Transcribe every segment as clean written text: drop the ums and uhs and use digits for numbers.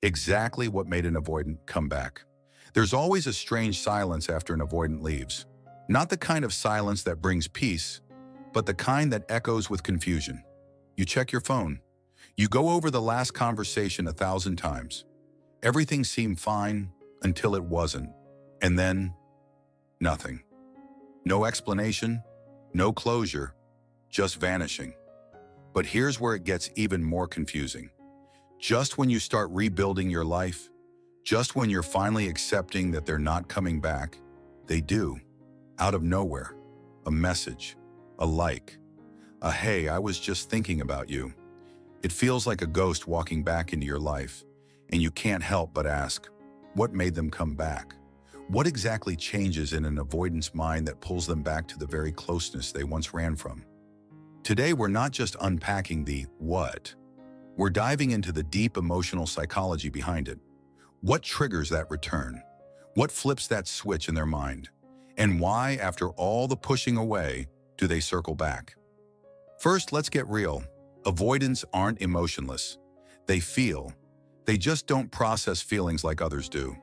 Exactly what made an avoidant come back. There's always a strange silence after an avoidant leaves. Not the kind of silence that brings peace, but the kind that echoes with confusion. You check your phone. You go over the last conversation 1,000 times. Everything seemed fine until it wasn't. And then, nothing. No explanation, no closure, just vanishing. But here's where it gets even more confusing. Just when you start rebuilding your life, just when you're finally accepting that they're not coming back, they do. Out of nowhere. A message, a like, a "hey, I was just thinking about you." It feels like a ghost walking back into your life, and you can't help but ask, what made them come back? What exactly changes in an avoidance mind that pulls them back to the very closeness they once ran from? Today, we're not just unpacking the what. We're diving into the deep emotional psychology behind it. What triggers that return? What flips that switch in their mind? And why, after all the pushing away, do they circle back? First, let's get real. Avoidants aren't emotionless. They feel. They just don't process feelings like others do.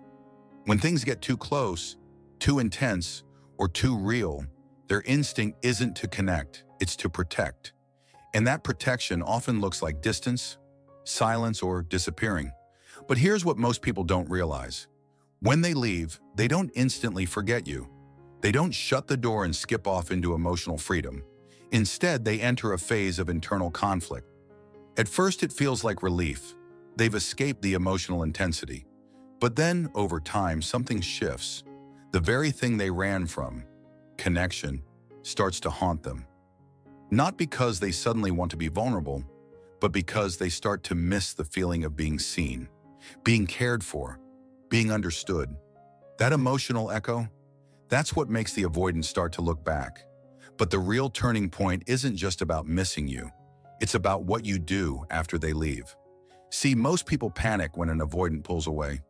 When things get too close, too intense, or too real, their instinct isn't to connect, it's to protect. And that protection often looks like distance, silence, or disappearing. But here's what most people don't realize. When they leave, they don't instantly forget you. They don't shut the door and skip off into emotional freedom. Instead, they enter a phase of internal conflict. At first, it feels like relief. They've escaped the emotional intensity. But then, over time, something shifts. The very thing they ran from, connection, starts to haunt them. Not because they suddenly want to be vulnerable, but because they start to miss the feeling of being seen, being cared for, being understood. That emotional echo, that's what makes the avoidance start to look back. But the real turning point isn't just about missing you. It's about what you do after they leave. See, most people panic when an avoidant pulls away.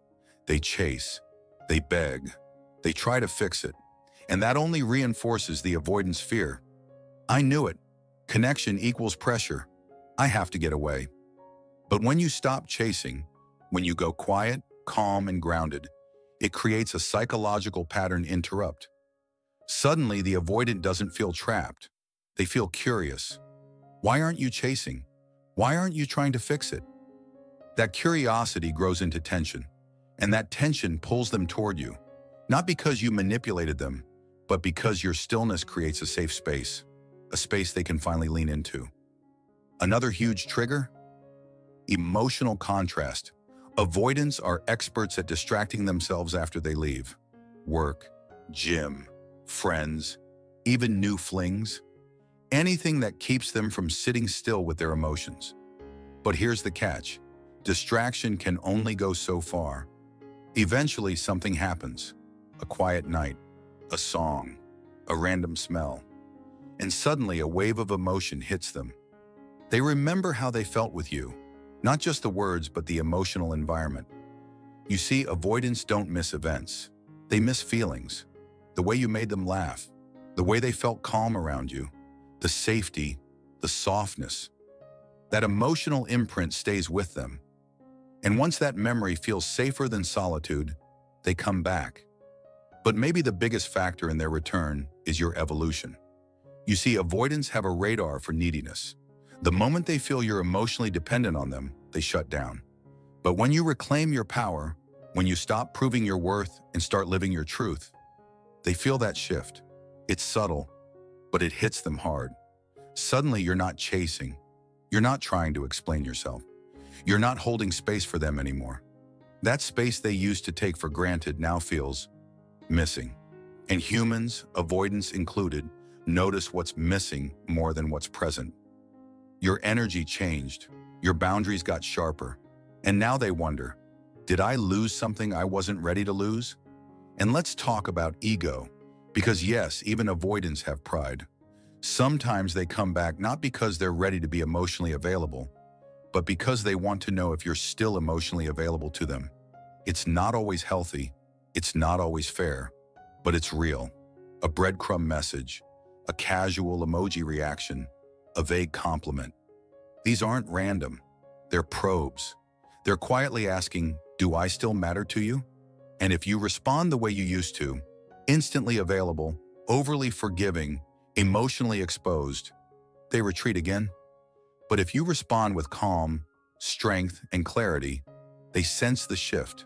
They chase, they beg, they try to fix it. And that only reinforces the avoidance fear. I knew it. Connection equals pressure. I have to get away. But when you stop chasing, when you go quiet, calm, and grounded, it creates a psychological pattern interrupt. Suddenly, the avoidant doesn't feel trapped. They feel curious. Why aren't you chasing? Why aren't you trying to fix it? That curiosity grows into tension, and that tension pulls them toward you, not because you manipulated them, but because your stillness creates a safe space, a space they can finally lean into. Another huge trigger? Emotional contrast. Avoidants are experts at distracting themselves after they leave. Work, gym, friends, even new flings. Anything that keeps them from sitting still with their emotions. But here's the catch. Distraction can only go so far. Eventually, something happens. A quiet night, a song, a random smell. And suddenly, a wave of emotion hits them. They remember how they felt with you. Not just the words, but the emotional environment. You see, avoidants don't miss events. They miss feelings. The way you made them laugh, the way they felt calm around you, the safety, the softness. That emotional imprint stays with them. And once that memory feels safer than solitude, they come back. But maybe the biggest factor in their return is your evolution. You see, avoidants have a radar for neediness. The moment they feel you're emotionally dependent on them, they shut down. But when you reclaim your power, when you stop proving your worth and start living your truth, they feel that shift. It's subtle, but it hits them hard. Suddenly, you're not chasing. You're not trying to explain yourself. You're not holding space for them anymore. That space they used to take for granted now feels missing. And humans, avoidance included, notice what's missing more than what's present. Your energy changed. Your boundaries got sharper. And now they wonder, did I lose something I wasn't ready to lose? And let's talk about ego. Because yes, even avoidants have pride. Sometimes they come back not because they're ready to be emotionally available, but because they want to know if you're still emotionally available to them. It's not always healthy, it's not always fair, but it's real. A breadcrumb message, a casual emoji reaction, a vague compliment. These aren't random, they're probes. They're quietly asking, do I still matter to you? And if you respond the way you used to, instantly available, overly forgiving, emotionally exposed, they retreat again. But if you respond with calm, strength, and clarity, they sense the shift.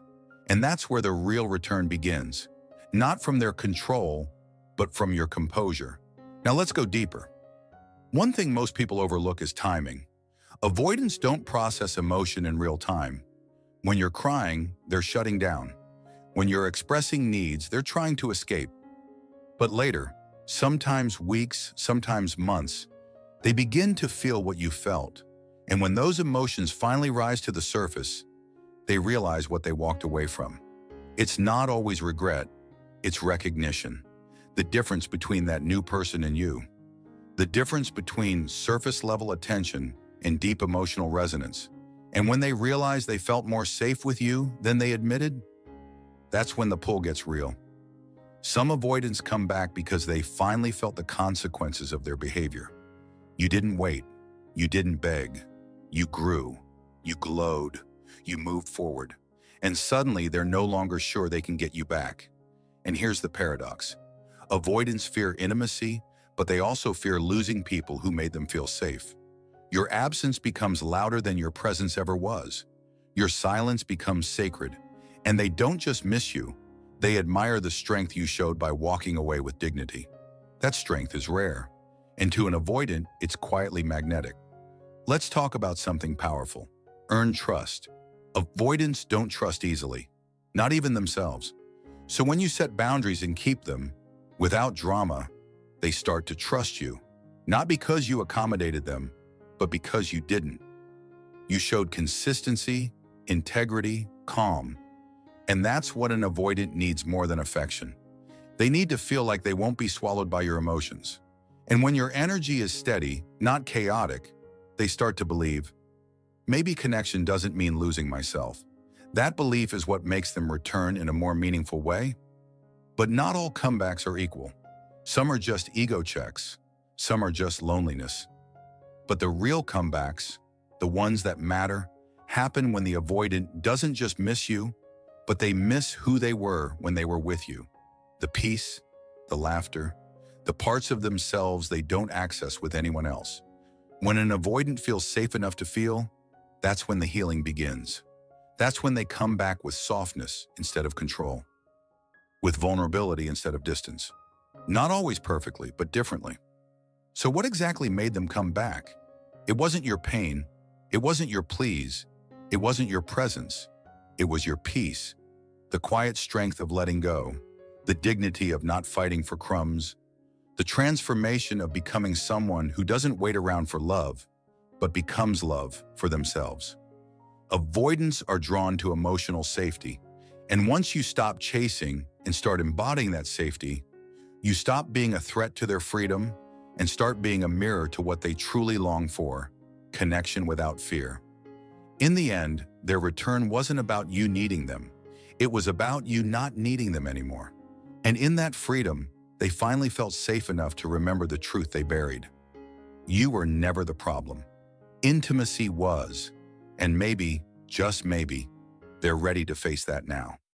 And that's where the real return begins. Not from their control, but from your composure. Now let's go deeper. One thing most people overlook is timing. Avoidants don't process emotion in real time. When you're crying, they're shutting down. When you're expressing needs, they're trying to escape. But later, sometimes weeks, sometimes months, they begin to feel what you felt. And when those emotions finally rise to the surface, they realize what they walked away from. It's not always regret, it's recognition. The difference between that new person and you. The difference between surface-level attention and deep emotional resonance. And when they realize they felt more safe with you than they admitted, that's when the pull gets real. Some avoidants come back because they finally felt the consequences of their behavior. You didn't wait. You didn't beg. You grew. You glowed. You moved forward. And suddenly they're no longer sure they can get you back. And here's the paradox. Avoidants fear intimacy, but they also fear losing people who made them feel safe. Your absence becomes louder than your presence ever was. Your silence becomes sacred. And they don't just miss you, they admire the strength you showed by walking away with dignity. That strength is rare. And to an avoidant, it's quietly magnetic. Let's talk about something powerful. Earn trust. Avoidants don't trust easily, not even themselves. So when you set boundaries and keep them, without drama, they start to trust you. Not because you accommodated them, but because you didn't. You showed consistency, integrity, calm. And that's what an avoidant needs more than affection. They need to feel like they won't be swallowed by your emotions. And when your energy is steady, not chaotic, they start to believe, maybe connection doesn't mean losing myself. That belief is what makes them return in a more meaningful way. But not all comebacks are equal. Some are just ego checks. Some are just loneliness. But the real comebacks, the ones that matter, happen when the avoidant doesn't just miss you, but they miss who they were when they were with you. The peace, the laughter, the parts of themselves they don't access with anyone else. When an avoidant feels safe enough to feel, that's when the healing begins. That's when they come back with softness instead of control, with vulnerability instead of distance. Not always perfectly, but differently. So what exactly made them come back? It wasn't your pain. It wasn't your pleas. It wasn't your presence. It was your peace, the quiet strength of letting go, the dignity of not fighting for crumbs, the transformation of becoming someone who doesn't wait around for love, but becomes love for themselves. Avoidants are drawn to emotional safety, and once you stop chasing and start embodying that safety, you stop being a threat to their freedom and start being a mirror to what they truly long for, connection without fear. In the end, their return wasn't about you needing them. It was about you not needing them anymore. And in that freedom, they finally felt safe enough to remember the truth they buried. You were never the problem. Intimacy was, and maybe, just maybe, they're ready to face that now.